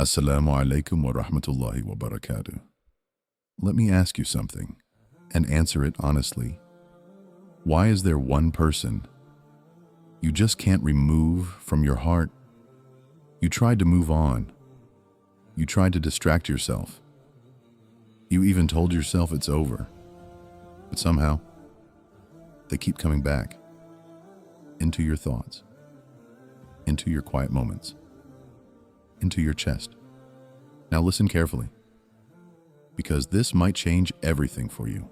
Assalamu alaikum wa rahmatullahi wa barakatuh. Let me ask you something, and answer it honestly. Why is there one person you just can't remove from your heart? You tried to move on. You tried to distract yourself. You even told yourself it's over. But somehow, they keep coming back into your thoughts, into your quiet moments, into your chest. Now listen carefully, because this might change everything for you.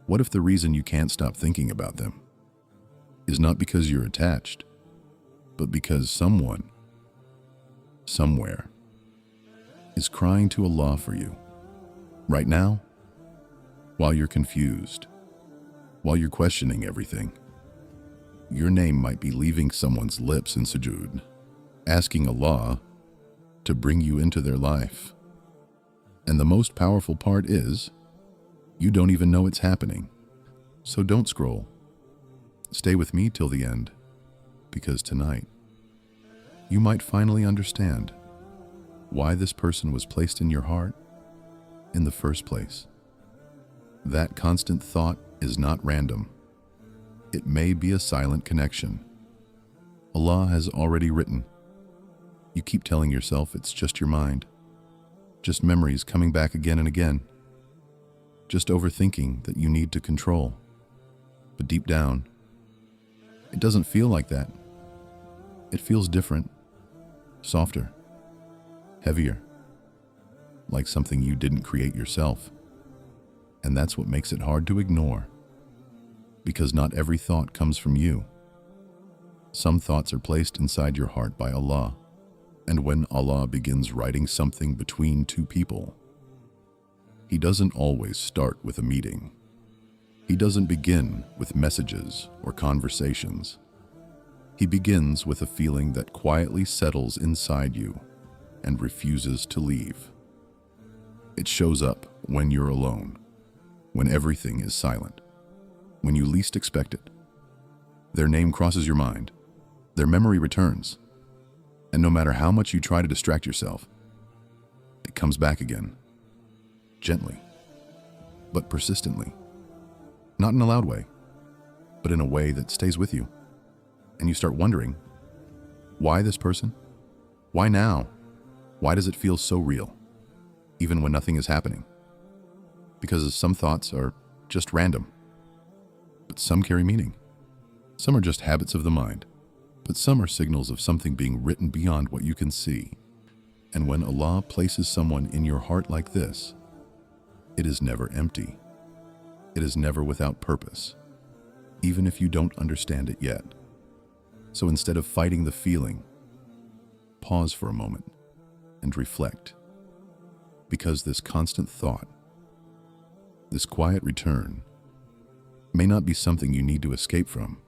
What if the reason you can't stop thinking about them is not because you're attached, but because someone, somewhere, is crying to Allah for you? Right now, while you're confused, while you're questioning everything, your name might be leaving someone's lips in sujood, asking Allah to bring you into their life. And the most powerful part is, you don't even know it's happening. So don't scroll. Stay with me till the end, because tonight, you might finally understand why this person was placed in your heart in the first place. That constant thought is not random. It may be a silent connection. Allah has already written. You keep telling yourself it's just your mind, just memories coming back again and again, just overthinking that you need to control. But deep down, it doesn't feel like that. It feels different, softer, heavier, like something you didn't create yourself. And that's what makes it hard to ignore, because not every thought comes from you. Some thoughts are placed inside your heart by Allah. And when Allah begins writing something between two people, He doesn't always start with a meeting. He doesn't begin with messages or conversations. He begins with a feeling that quietly settles inside you and refuses to leave. It shows up when you're alone, when everything is silent, when you least expect it. Their name crosses your mind, their memory returns, and no matter how much you try to distract yourself, it comes back again, gently, but persistently. Not in a loud way, but in a way that stays with you. And you start wondering, why this person? Why now? Why does it feel so real, even when nothing is happening? Because some thoughts are just random, but some carry meaning. Some are just habits of the mind, but some are signals of something being written beyond what you can see. And when Allah places someone in your heart like this, it is never empty. It is never without purpose, even if you don't understand it yet. So instead of fighting the feeling, pause for a moment and reflect. Because this constant thought, this quiet return, may not be something you need to escape from.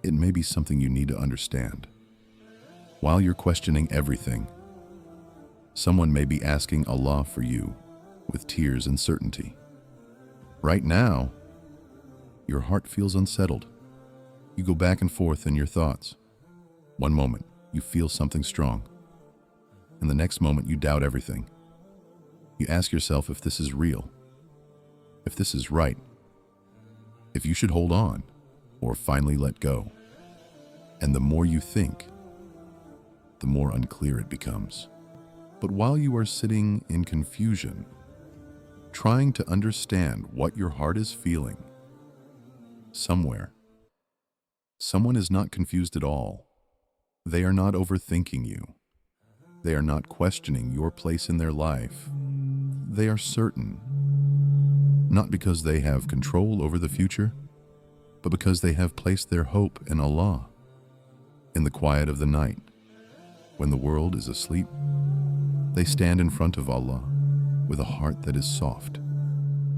It may be something you need to understand. While you're questioning everything, someone may be asking Allah for you with tears and certainty. Right now, your heart feels unsettled. You go back and forth in your thoughts. One moment, you feel something strong, and the next moment you doubt everything. You ask yourself if this is real, if this is right, if you should hold on, or finally let go. And the more you think, the more unclear it becomes. But while you are sitting in confusion, trying to understand what your heart is feeling, somewhere, someone is not confused at all. They are not overthinking you. They are not questioning your place in their life. They are certain, not because they have control over the future, but because they have placed their hope in Allah. In the quiet of the night, when the world is asleep, they stand in front of Allah with a heart that is soft,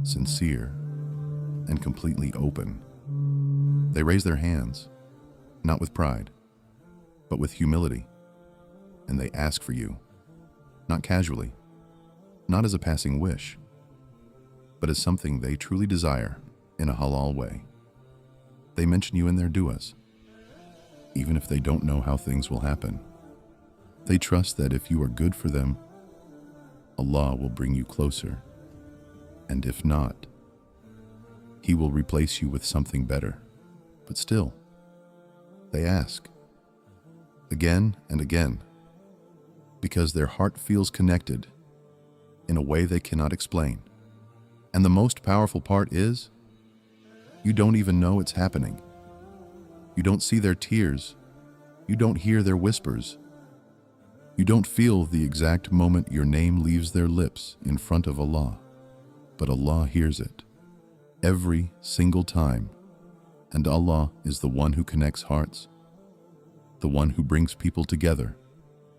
sincere, and completely open. They raise their hands, not with pride, but with humility, and they ask for you, not casually, not as a passing wish, but as something they truly desire in a halal way. They mention you in their du'as, even if they don't know how things will happen. They trust that if you are good for them, Allah will bring you closer, and if not, He will replace you with something better. But still, they ask, again and again, because their heart feels connected in a way they cannot explain. And the most powerful part is, you don't even know it's happening. You don't see their tears. You don't hear their whispers. You don't feel the exact moment your name leaves their lips in front of Allah. But Allah hears it every single time. And Allah is the one who connects hearts, the one who brings people together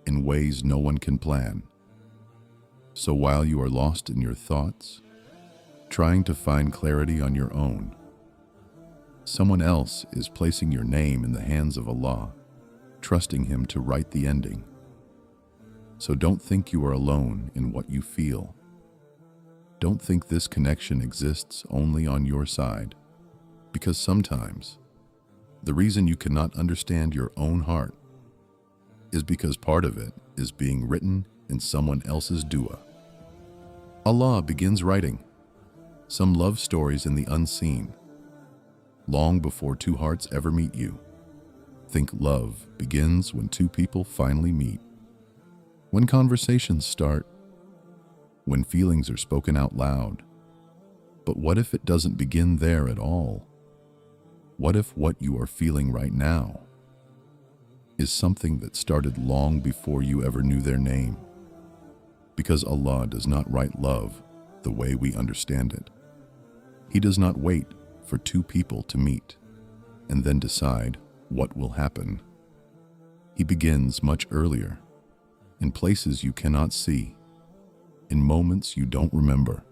in ways no one can plan. So while you are lost in your thoughts, trying to find clarity on your own, someone else is placing your name in the hands of Allah, trusting Him to write the ending. So don't think you are alone in what you feel. Don't think this connection exists only on your side, because sometimes the reason you cannot understand your own heart is because part of it is being written in someone else's dua. Allah begins writing some love stories in the unseen, long before two hearts ever meet you. Think love begins when two people finally meet, when conversations start, when feelings are spoken out loud. But what if it doesn't begin there at all? What if what you are feeling right now is something that started long before you ever knew their name? Because Allah does not write love the way we understand it. He does not wait for two people to meet and then decide what will happen. He begins much earlier, in places you cannot see, in moments you don't remember,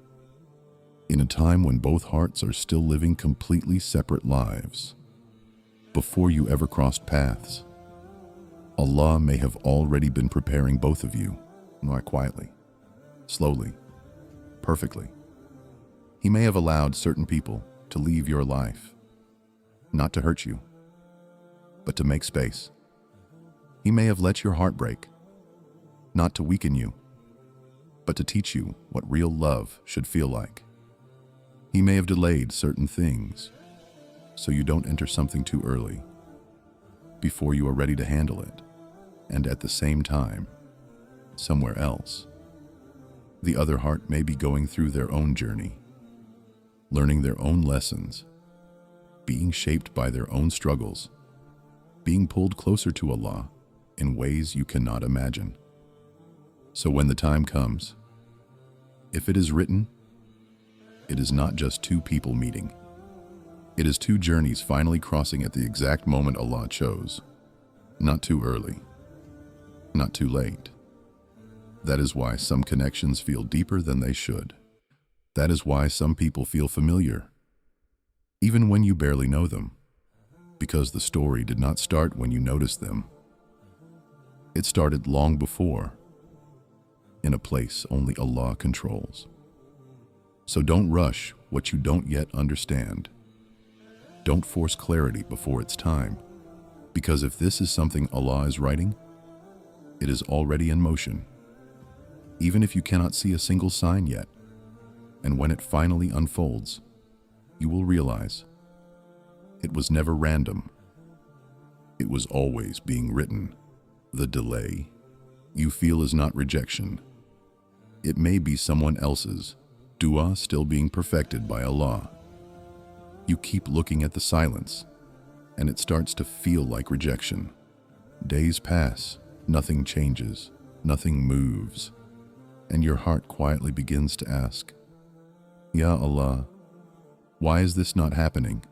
in a time when both hearts are still living completely separate lives. Before you ever crossed paths, Allah may have already been preparing both of you, not quietly, slowly, perfectly. He may have allowed certain people to leave your life, not to hurt you, but to make space. He may have let your heart break, not to weaken you, but to teach you what real love should feel like. He may have delayed certain things so you don't enter something too early, before you are ready to handle it, and at the same time, somewhere else, the other heart may be going through their own journey, learning their own lessons, being shaped by their own struggles, being pulled closer to Allah in ways you cannot imagine. So when the time comes, if it is written, it is not just two people meeting. It is two journeys finally crossing at the exact moment Allah chose. Not too early, not too late. That is why some connections feel deeper than they should. That is why some people feel familiar, even when you barely know them, because the story did not start when you noticed them. It started long before, in a place only Allah controls. So don't rush what you don't yet understand. Don't force clarity before it's time, because if this is something Allah is writing, it is already in motion, even if you cannot see a single sign yet. And when it finally unfolds, you will realize it was never random. It was always being written. The delay you feel is not rejection. It may be someone else's dua still being perfected by Allah. You keep looking at the silence, and it starts to feel like rejection. Days pass, nothing changes, nothing moves, and your heart quietly begins to ask, Ya Allah, why is this not happening?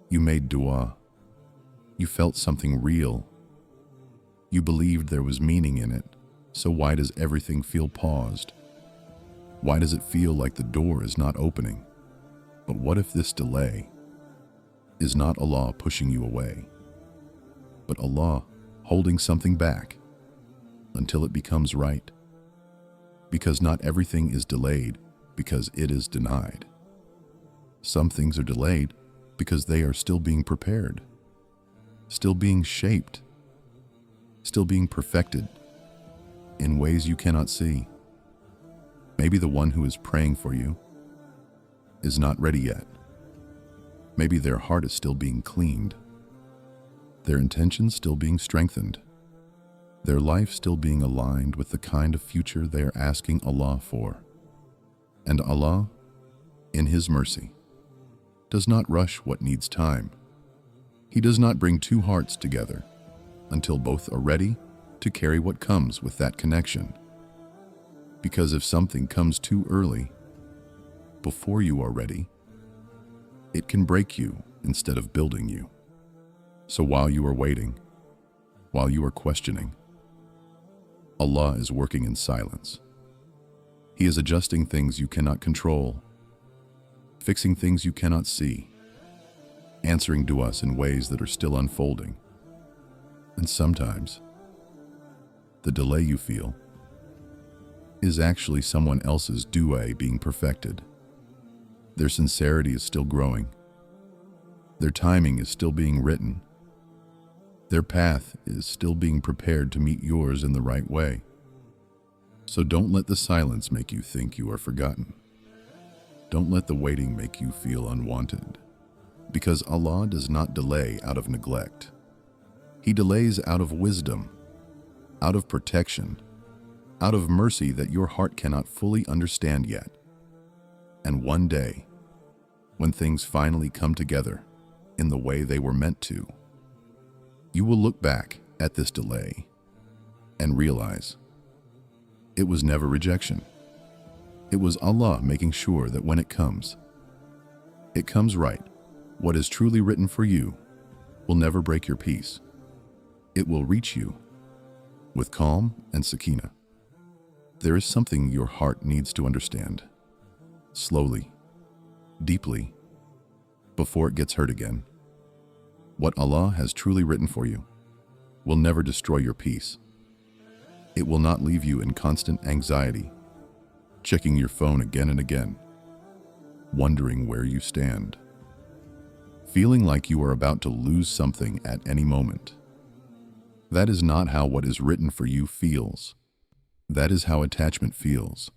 You made dua. You felt something real. You believed there was meaning in it, so why does everything feel paused? Why does it feel like the door is not opening? But what if this delay is not Allah pushing you away, but Allah holding something back until it becomes right? Because not everything is delayed because it is denied. Some things are delayed because they are still being prepared, still being shaped. still being perfected in ways you cannot see. Maybe the one who is praying for you is not ready yet. Maybe their heart is still being cleaned, their intentions still being strengthened, their life still being aligned with the kind of future they are asking Allah for. And Allah, in His mercy, does not rush what needs time. He does not bring two hearts together until both are ready to carry what comes with that connection. Because if something comes too early, before you are ready, it can break you instead of building you. So while you are waiting, while you are questioning, Allah is working in silence. He is adjusting things you cannot control, fixing things you cannot see, answering du'as in ways that are still unfolding. And sometimes, the delay you feel is actually someone else's du'a being perfected. Their sincerity is still growing. Their timing is still being written. Their path is still being prepared to meet yours in the right way. So don't let the silence make you think you are forgotten. Don't let the waiting make you feel unwanted. Because Allah does not delay out of neglect. He delays out of wisdom, out of protection, out of mercy that your heart cannot fully understand yet. And one day, when things finally come together in the way they were meant to, you will look back at this delay and realize it was never rejection. It was Allah making sure that when it comes right. What is truly written for you will never break your peace. It will reach you with calm and sakina. There is something your heart needs to understand. Slowly, deeply, before it gets hurt again. What Allah has truly written for you will never destroy your peace. It will not leave you in constant anxiety, checking your phone again and again, wondering where you stand, feeling like you are about to lose something at any moment. That is not how what is written for you feels. That is how attachment feels,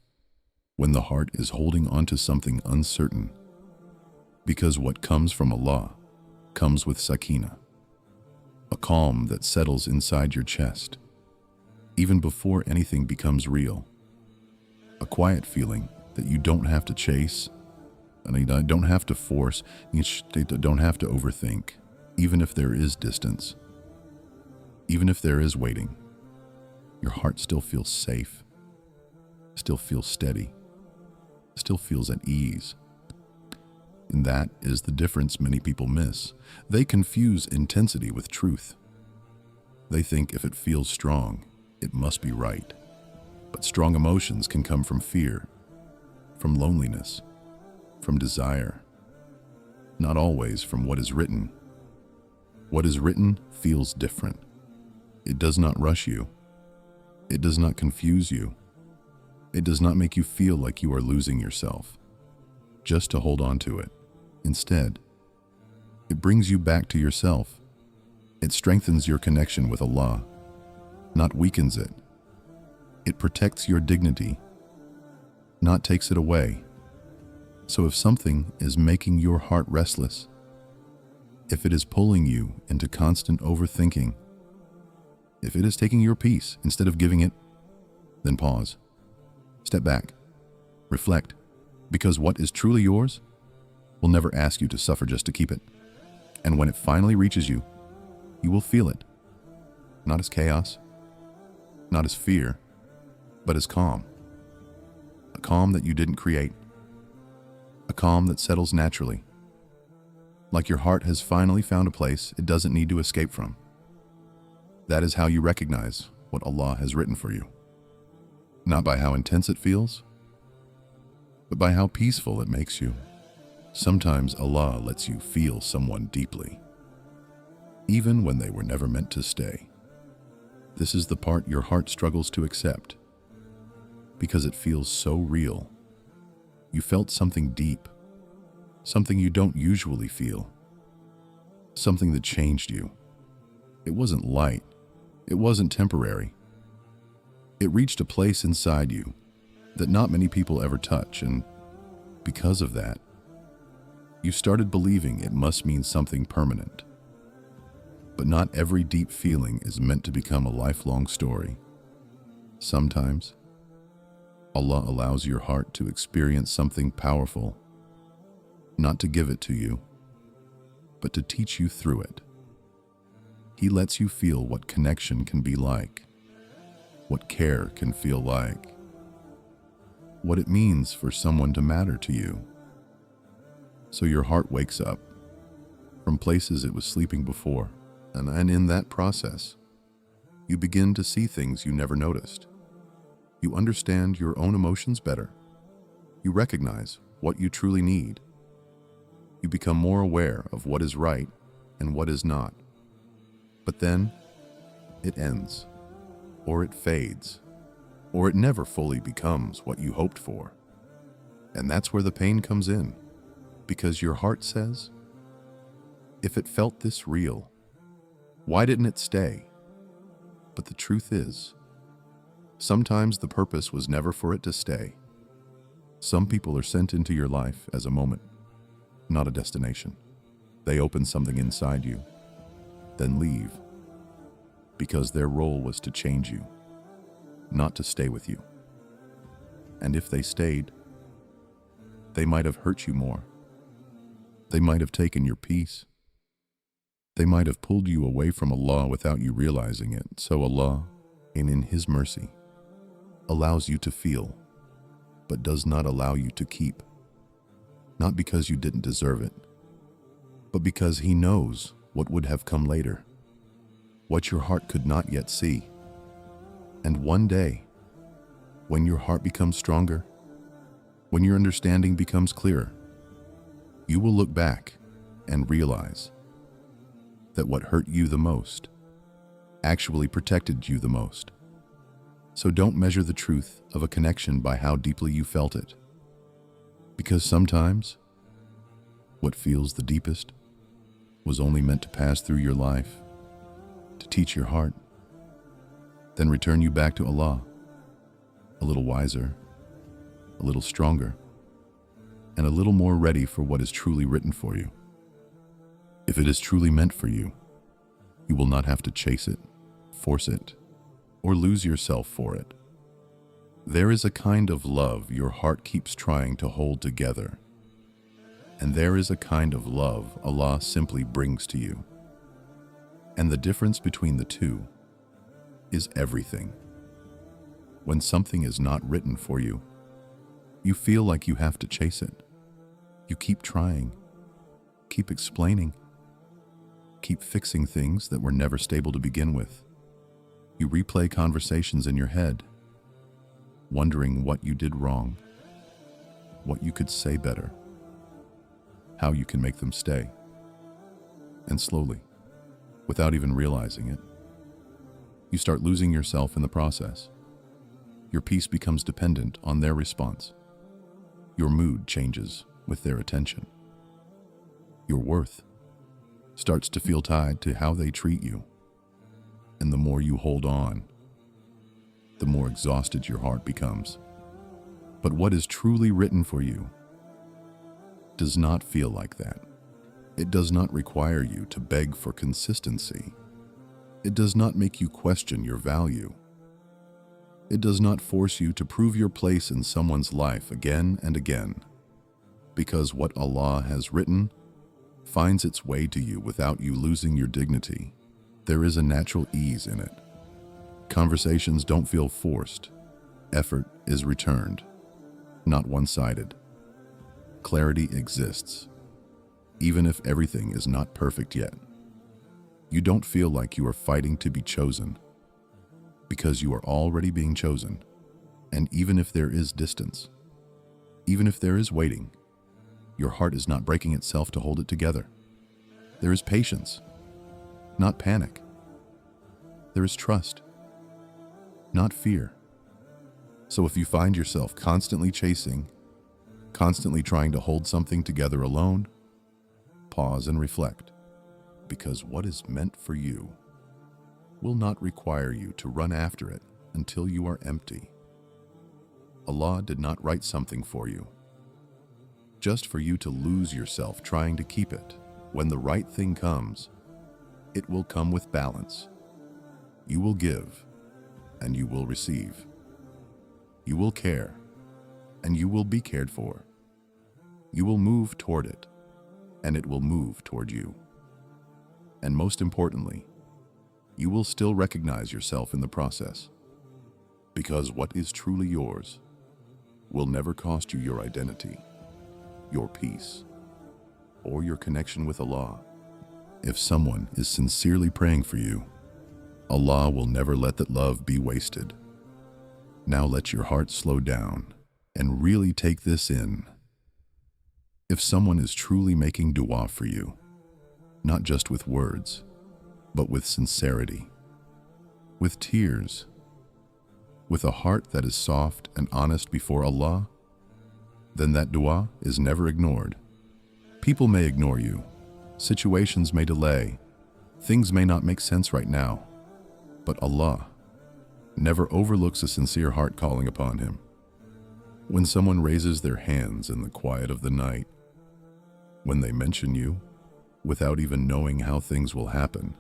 when the heart is holding on to something uncertain. Because what comes from Allah comes with sakina, a calm that settles inside your chest, even before anything becomes real. A quiet feeling that you don't have to chase, and you don't have to force, you don't have to overthink, even if there is distance, even if there is waiting. Your heart still feels safe, still feels steady, still feels at ease. And that is the difference many people miss. They confuse intensity with truth. They think if it feels strong, it must be right. But strong emotions can come from fear, from loneliness, from desire, not always from what is written. What is written feels different. It does not rush you. It does not confuse you. It does not make you feel like you are losing yourself, just to hold on to it. Instead, it brings you back to yourself. It strengthens your connection with Allah, not weakens it. It protects your dignity, not takes it away. So if something is making your heart restless, if it is pulling you into constant overthinking, if it is taking your peace instead of giving it, then pause. Step back. Reflect. Because what is truly yours will never ask you to suffer just to keep it. And when it finally reaches you, you will feel it. Not as chaos, not as fear, but as calm. A calm that you didn't create. A calm that settles naturally. Like your heart has finally found a place it doesn't need to escape from. That is how you recognize what Allah has written for you. Not by how intense it feels, but by how peaceful it makes you. Sometimes Allah lets you feel someone deeply, even when they were never meant to stay. This is the part your heart struggles to accept, because it feels so real. You felt something deep, something you don't usually feel, something that changed you. It wasn't light, It wasn't temporary. It reached a place inside you that not many people ever touch, and because of that, you started believing it must mean something permanent. But not every deep feeling is meant to become a lifelong story. Sometimes, Allah allows your heart to experience something powerful, not to give it to you, but to teach you through it. He lets you feel what connection can be like, what care can feel like, what it means for someone to matter to you. So your heart wakes up from places it was sleeping before, and in that process, you begin to see things you never noticed. You understand your own emotions better. You recognize what you truly need. You become more aware of what is right and what is not. But then, it ends, or it fades, or it never fully becomes what you hoped for. And that's where the pain comes in, because your heart says, if it felt this real, why didn't it stay? But the truth is, sometimes the purpose was never for it to stay. Some people are sent into your life as a moment, not a destination. They open something inside you, then leave, because their role was to change you, not to stay with you. And if they stayed, they might have hurt you more. They might have taken your peace. They might have pulled you away from Allah without you realizing it. So Allah, in His mercy, allows you to feel, but does not allow you to keep. Not because you didn't deserve it, but because He knows what would have come later, what your heart could not yet see. And one day, when your heart becomes stronger, when your understanding becomes clearer, you will look back and realize that what hurt you the most actually protected you the most. So don't measure the truth of a connection by how deeply you felt it, because sometimes what feels the deepest was only meant to pass through your life, to teach your heart, then return you back to Allah, a little wiser, a little stronger, and a little more ready for what is truly written for you. If it is truly meant for you, you will not have to chase it, force it, or lose yourself for it. There is a kind of love your heart keeps trying to hold together, and there is a kind of love Allah simply brings to you. And the difference between the two is everything. When something is not written for you, you feel like you have to chase it. You keep trying, keep explaining, keep fixing things that were never stable to begin with. You replay conversations in your head, wondering what you did wrong, what you could say better, how you can make them stay. And slowly, without even realizing it, you start losing yourself in the process. Your peace becomes dependent on their response. Your mood changes with their attention. Your worth starts to feel tied to how they treat you. And the more you hold on, the more exhausted your heart becomes. But what is truly written for you does not feel like that. It does not require you to beg for consistency. It does not make you question your value. It does not force you to prove your place in someone's life again and again, because what Allah has written finds its way to you without you losing your dignity. There is a natural ease in it. Conversations don't feel forced. Effort is returned, not one-sided. Clarity exists, even if everything is not perfect yet. You don't feel like you are fighting to be chosen, because you are already being chosen. And even if there is distance, even if there is waiting, your heart is not breaking itself to hold it together. There is patience, not panic. There is trust, not fear. So if you find yourself constantly chasing, constantly trying to hold something together alone, pause and reflect, because what is meant for you will not require you to run after it until you are empty. Allah did not write something for you, just for you to lose yourself trying to keep it. When the right thing comes, it will come with balance. You will give, and you will receive. You will care, and you will be cared for. You will move toward it, and it will move toward you. And most importantly, you will still recognize yourself in the process, because what is truly yours will never cost you your identity, your peace, or your connection with Allah. If someone is sincerely praying for you, Allah will never let that love be wasted. Now let your heart slow down and really take this in. If someone is truly making dua for you, not just with words, but with sincerity, with tears, with a heart that is soft and honest before Allah, then that dua is never ignored. People may ignore you, situations may delay, things may not make sense right now, but Allah never overlooks a sincere heart calling upon Him. When someone raises their hands in the quiet of the night, when they mention you without even knowing how things will happen,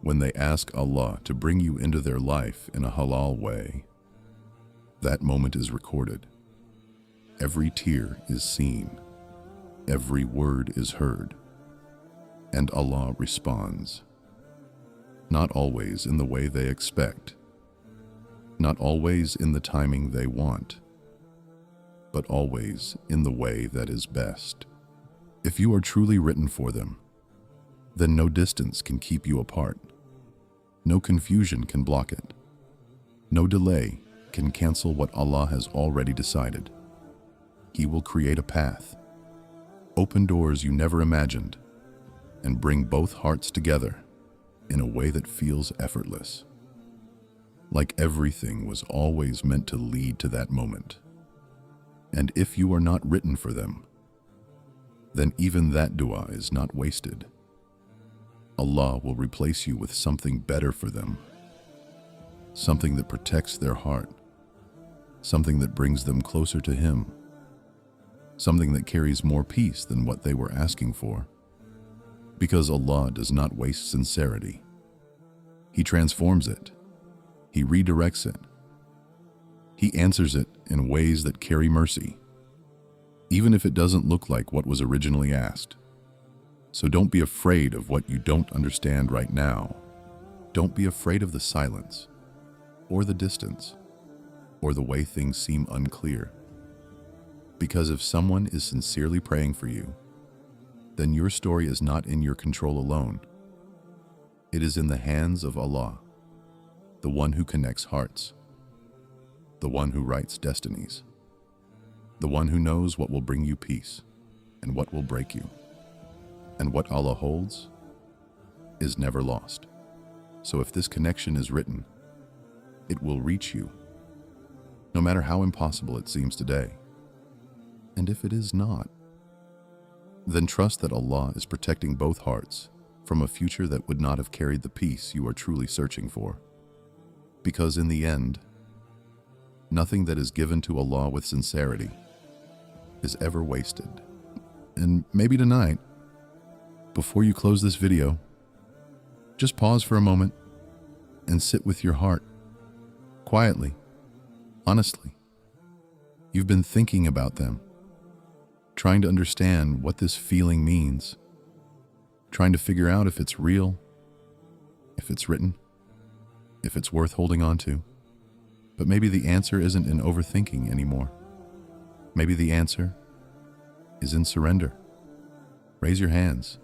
when they ask Allah to bring you into their life in a halal way, that moment is recorded. Every tear is seen, every word is heard, and Allah responds. Not always in the way they expect, not always in the timing they want, but always in the way that is best. If you are truly written for them, then no distance can keep you apart. No confusion can block it. No delay can cancel what Allah has already decided. He will create a path, open doors you never imagined, and bring both hearts together in a way that feels effortless. Like everything was always meant to lead to that moment. And if you are not written for them, then even that dua is not wasted. Allah will replace you with something better for them, something that protects their heart, something that brings them closer to Him, something that carries more peace than what they were asking for. Because Allah does not waste sincerity. He transforms it. He redirects it. He answers it in ways that carry mercy, even if it doesn't look like what was originally asked. So don't be afraid of what you don't understand right now. Don't be afraid of the silence, or the distance, or the way things seem unclear. Because if someone is sincerely praying for you, then your story is not in your control alone. It is in the hands of Allah, the one who connects hearts, the one who writes destinies, the one who knows what will bring you peace and what will break you. And what Allah holds is never lost. So if this connection is written, it will reach you, no matter how impossible it seems today. And if it is not, then trust that Allah is protecting both hearts from a future that would not have carried the peace you are truly searching for. Because in the end, nothing that is given to Allah with sincerity is ever wasted. And maybe tonight, before you close this video, just pause for a moment and sit with your heart, quietly, honestly. You've been thinking about them, trying to understand what this feeling means, trying to figure out if it's real, if it's written, if it's worth holding on to. But maybe the answer isn't in overthinking anymore. Maybe the answer is in surrender. Raise your hands,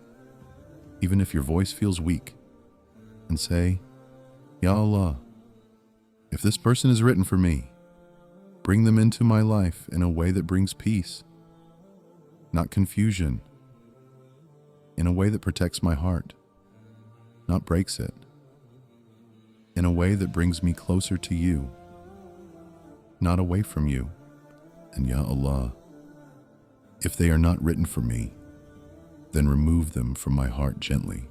even if your voice feels weak, and say, Ya Allah, if this person is written for me, bring them into my life in a way that brings peace, not confusion, in a way that protects my heart, not breaks it, in a way that brings me closer to you, not away from you. And Ya Allah, if they are not written for me, then remove them from my heart gently,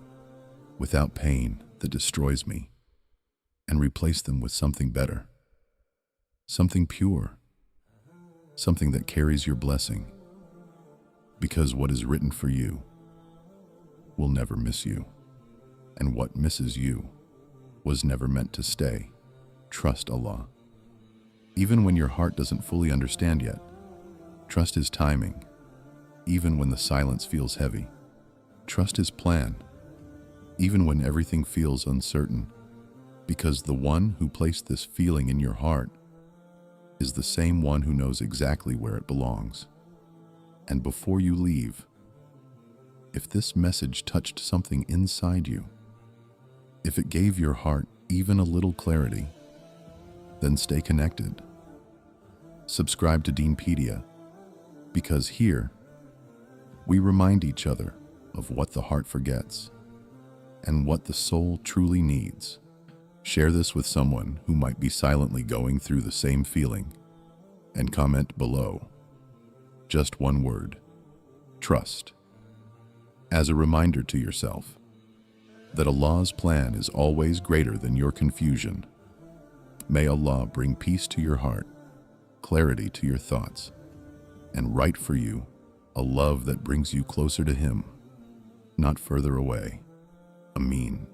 without pain that destroys me. and replace them with something better, something pure, something that carries your blessing. Because what is written for you will never miss you, and what misses you was never meant to stay. Trust Allah. Even when your heart doesn't fully understand yet, trust His timing. Even when the silence feels heavy, trust His plan. Even when everything feels uncertain, because the one who placed this feeling in your heart is the same one who knows exactly where it belongs. And before you leave, if this message touched something inside you, if it gave your heart even a little clarity, then stay connected. Subscribe to Deenpedia, because here we remind each other of what the heart forgets and what the soul truly needs. Share this with someone who might be silently going through the same feeling, and comment below. Just one word: trust. As a reminder to yourself that Allah's plan is always greater than your confusion. May Allah bring peace to your heart, clarity to your thoughts, and write for you a love that brings you closer to Him, not further away. Ameen.